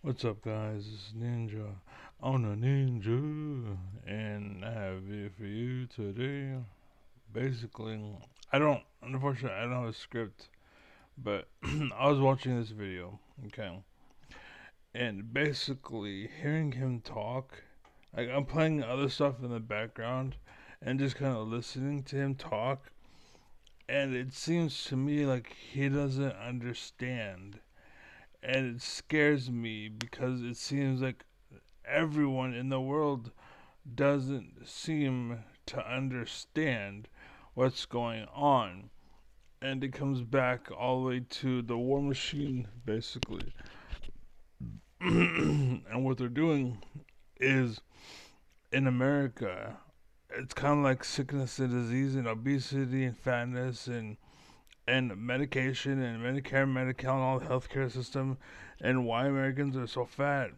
What's up, guys? It's Ninja on a Ninja, and I have a video for you today. Basically, unfortunately, I don't have a script, but I was watching this video, okay, and basically hearing him talk, like I'm playing other stuff in the background, and just kind of listening to him talk, and it seems to me like he doesn't understand, and it scares me because it seems like everyone in the world doesn't seem to understand what's going on. And it comes back all the way to the war machine, basically. And what they're doing is in America, it's kind of like sickness and disease and obesity and fatness and medication and Medicare, Medi-Cal, and all the healthcare system, and why Americans are so fat.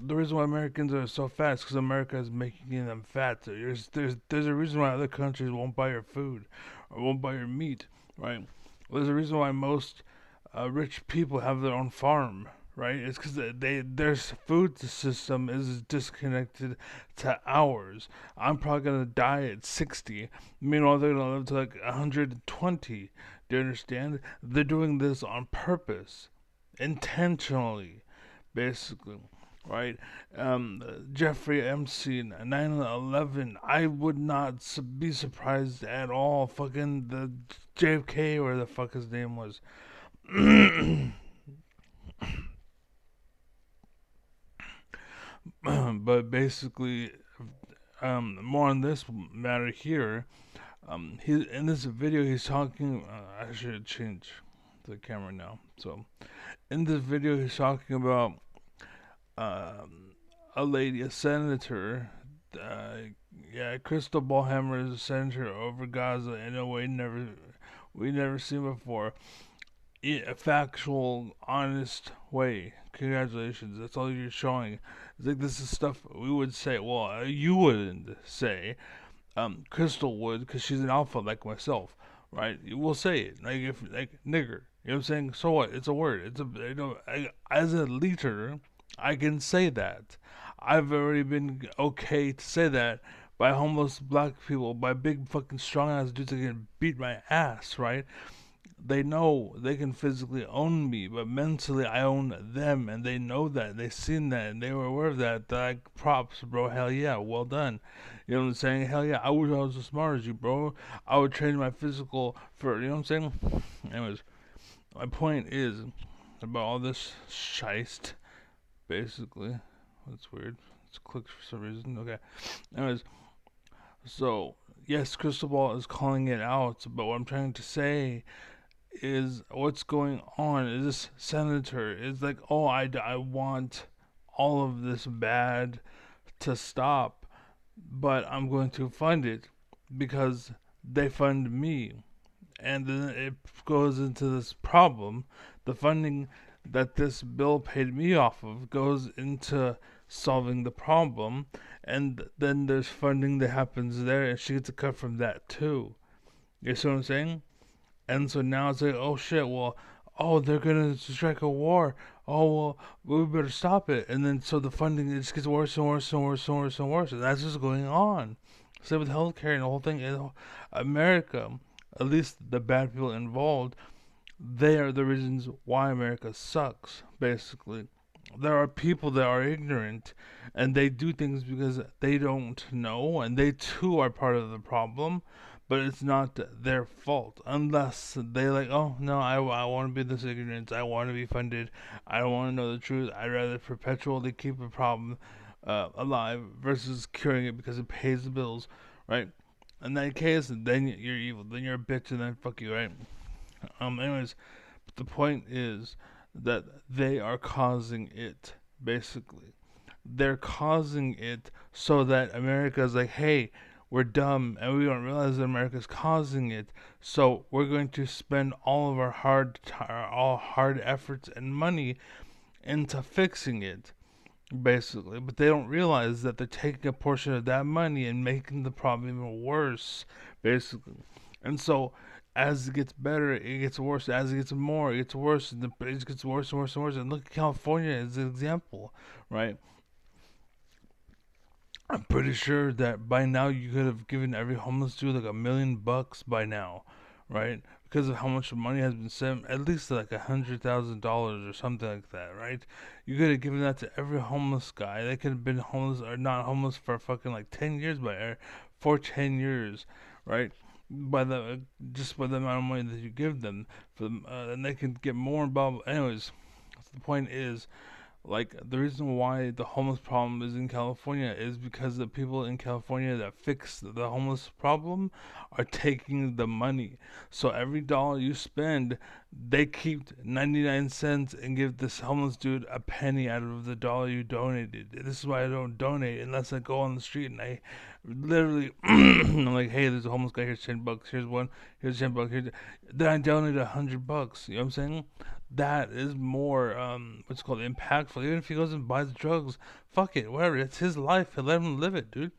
The reason why Americans are so fat is because America is making them fat. So there's a reason why other countries won't buy your food or won't buy your meat, right? Well, there's a reason why most rich people have their own farm, right? It's because their food system is disconnected to ours. I'm probably gonna die at 60. Meanwhile, they're gonna live to like 120. Do you understand? They're doing this on purpose, intentionally, basically, right? Jeffrey Epstein, 9/11. I would not be surprised at all. Fucking the JFK, or the fuck his name was. But basically, more on this matter here. He in this video he's talking. I should change the camera now. So in this video he's talking about um, a lady, a senator. Uh, yeah, Crystal Ballhammer is a senator over Gaza in a way we never seen before. A factual, honest way. Congratulations. That's all you're showing. It's like this is stuff we would say. Well, you wouldn't say. Crystal would, because she's an alpha like myself, right? We'll say it like if like nigger. You know what I'm saying? So what? It's a word. It's a as a leader, I can say that. I've already been okay to say that by homeless black people, by big fucking strong ass dudes that can beat my ass, right? They know they can physically own me, but mentally I own them, and they know that. They seen that, and they were aware of that. They're like, props, bro. Hell yeah, well done. You know what I'm saying? Hell yeah, I wish I was as smart as you, bro. I would train my physical for. You know what I'm saying? Anyways, my point is about all this shist. Basically, that's weird. It's clicked for some reason. Okay. Anyways, so yes, Crystal Ball is calling it out, but what I'm trying to say is what's going on is this senator is like, oh, I want all of this bad to stop, but I'm going to fund it because they fund me. And then it goes into this problem. The funding that this bill paid me off of goes into solving the problem, and then there's funding that happens there, and she gets a cut from that too. You see what I'm saying? And so now it's like, oh shit, well, oh, they're gonna strike a war. Oh well, we better stop it. And then so the funding just gets worse and worse and worse and worse and worse. And that's just going on. Same with healthcare and the whole thing. In America, at least the bad people involved, they are the reasons why America sucks. Basically, there are people that are ignorant, and they do things because they don't know, and they too are part of the problem, but it's not their fault unless they like, oh no, I want to be this ignorant, I want to be funded, I don't want to know the truth, I'd rather perpetually keep a problem alive versus curing it because it pays the bills, right? In that case, then you're evil, then you're a bitch, and then fuck you, right? Anyways, but the point is that they are causing it, basically. They're causing it so that America is like, hey, we're dumb and we don't realize that America's causing it. So we're going to spend all of our all hard efforts and money into fixing it, basically. But they don't realize that they're taking a portion of that money and making the problem even worse, basically. And so as it gets better, it gets worse. As it gets more, it gets worse. And it gets worse and worse and worse. And look at California as an example, right? I'm pretty sure that by now you could have given every homeless dude like $1 million by now, right? Because of how much money has been sent, at least like $100,000 or something like that, right? You could have given that to every homeless guy. They could have been homeless or not homeless for fucking like 10 years for 10 years, right? By the just by the amount of money that you give them, for them, and they can get more involved. Anyways, the point is, like, the reason why the homeless problem is in California is because the people in California that fix the homeless problem are taking the money. So every dollar you spend, they keep 99 cents and give this homeless dude a penny out of the dollar you donated. This is why I don't donate unless I go on the street and I literally I'm like, hey, there's a homeless guy, here's $10, here's one, here's $10, here's, then I donate $100. You know what I'm saying? That is more what's called impactful. Even if he goes and buys drugs, fuck it, whatever. It's his life. Let him live it, dude.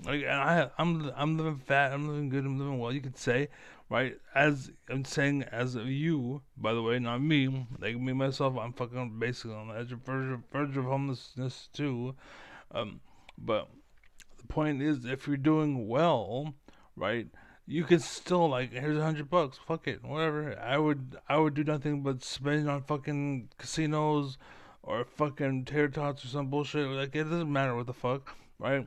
Like, and I'm living fat. I'm living good. I'm living well. You could say, right? As I'm saying, as you, by the way, not me. Like me myself, I'm fucking basically on the verge of homelessness too. Um, but the point is, if you're doing well, right, you can still, like, here's $100. Fuck it, whatever. I would do nothing but spend on fucking casinos or fucking tater tots or some bullshit. Like, it doesn't matter what the fuck, right?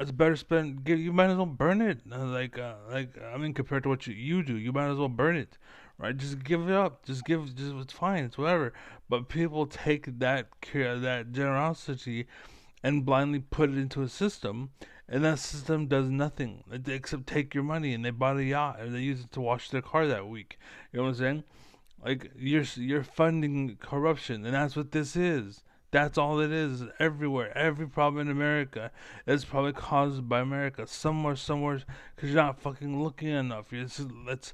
It's better spend. You might as well burn it. I mean, compared to what you do, you might as well burn it, right? Just give it up. Just it's fine. It's whatever. But people take that generosity and blindly put it into a system, and that system does nothing except take your money. And they bought a yacht and they use it to wash their car that week. You know what I'm saying? Like, you're funding corruption, and that's what this is. That's all it is everywhere. Every problem in America is probably caused by America somewhere, because you're not fucking looking enough. Let's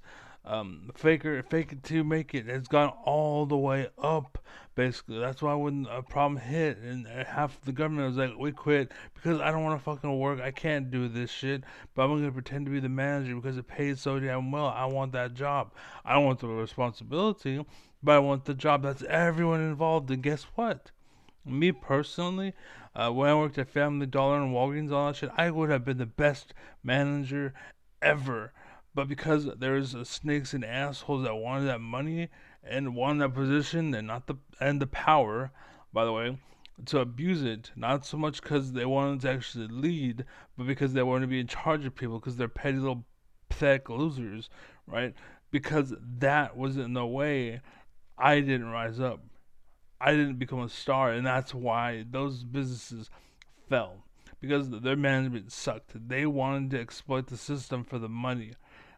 fake it till you make it. It's gone all the way up, basically. That's why when a problem hit and half the government was like, we quit because I don't want to fucking work. I can't do this shit, but I'm gonna pretend to be the manager because it pays so damn well. I want that job. I don't want the responsibility, but I want the job. That's everyone involved. And guess what? Me personally, when I worked at Family Dollar and Walgreens, all that shit, I would have been the best manager ever. But because there's snakes and assholes that wanted that money and wanted that position and not the power, by the way, to abuse it. Not so much because they wanted to actually lead, but because they wanted to be in charge of people because they're petty little pathetic losers, right? Because that was in the way, I didn't rise up. I didn't become a star, and that's why those businesses fell, because their management sucked. They wanted to exploit the system for the money.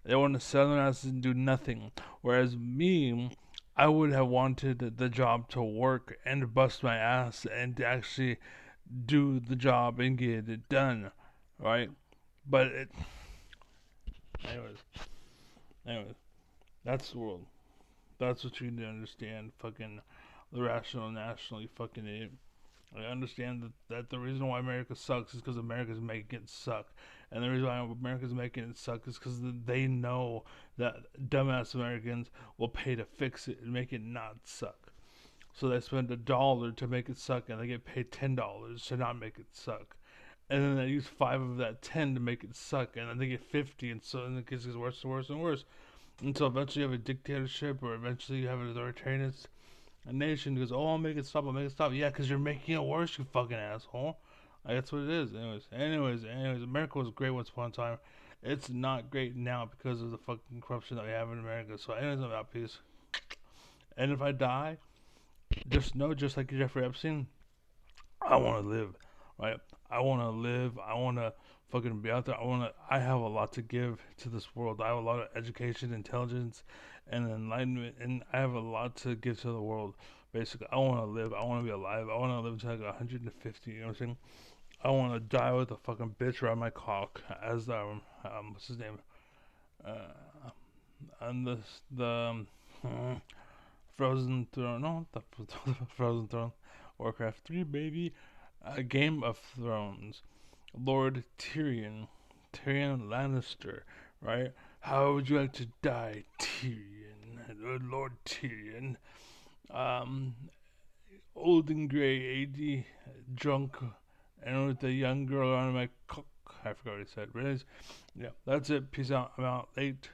They wanted to sell their asses and do nothing. Whereas me, I would have wanted the job to work and bust my ass and to actually do the job and get it done, right? But anyways, anyways, that's the world. That's what you need to understand. Fucking the rational national, you fucking idiot. I understand that the reason why America sucks is because America's making it suck. And the reason why America's making it suck is because they know that dumbass Americans will pay to fix it and make it not suck. So they spend $1 to make it suck, and they get paid $10 to not make it suck. And then they use five of that 10 to make it suck, and then they get 50, and so then it gets worse and worse and worse. Until eventually you have a dictatorship, or eventually you have an authoritarian a nation goes, oh, I'll make it stop, I'll make it stop. Yeah, because you're making it worse, you fucking asshole. Like, that's what it is. Anyways, America was great once upon a time. It's not great now because of the fucking corruption that we have in America. So, anyways, I'm out. Peace. And if I die, just know, just like Jeffrey Epstein, I want to live, right? I want to live. I want to fucking be out there. I have a lot to give to this world. I have a lot of education, intelligence, and enlightenment, and I have a lot to give to the world. Basically, I want to live. I want to be alive. I want to live until like 150. You know what I'm saying? I want to die with a fucking bitch around my cock, as what's his name? Uh, and the Frozen Throne. No, the Frozen Throne. Warcraft 3, baby. A Game of Thrones. Lord Tyrion Lannister, right? How would you like to die, Tyrion? Lord Tyrion. Um, Old and gray, 80, drunk, and with a young girl on my cock. I forgot what he said, but anyways, yeah, that's it. Peace out. I'm out late.